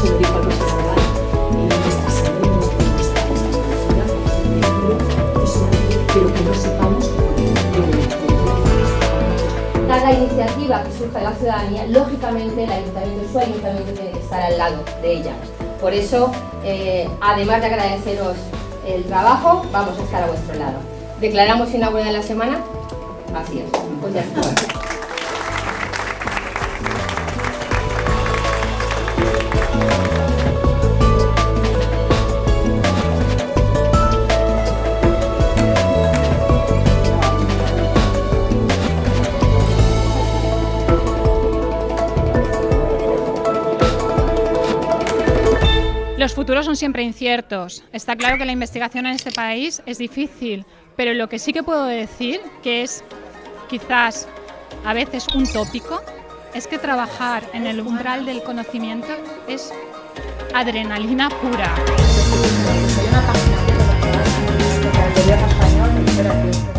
se lo dijo al profesor Nadal, nuestra salud, nuestra capacidad, pero que no sepamos cada iniciativa que surja de la ciudadanía, lógicamente el ayuntamiento, su ayuntamiento tiene que estar al lado de ella. Por eso, además de agradeceros el trabajo, vamos a estar a vuestro lado. ¿Declaramos inaugurada la semana? Así es, pues ya está. Los futuros son siempre inciertos. Está claro que la investigación en este país es difícil, pero lo que sí que puedo decir, que es quizás a veces un tópico, es que trabajar en el umbral del conocimiento es adrenalina pura.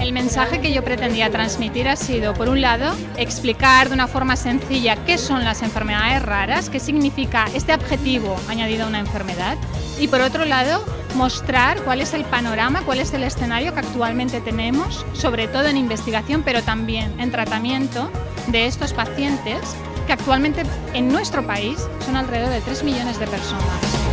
El mensaje que yo pretendía transmitir ha sido, por un lado, explicar de una forma sencilla qué son las enfermedades raras, qué significa este adjetivo añadido a una enfermedad, y por otro lado, mostrar cuál es el panorama, cuál es el escenario que actualmente tenemos, sobre todo en investigación, pero también en tratamiento de estos pacientes, que actualmente en nuestro país son alrededor de 3 millones de personas.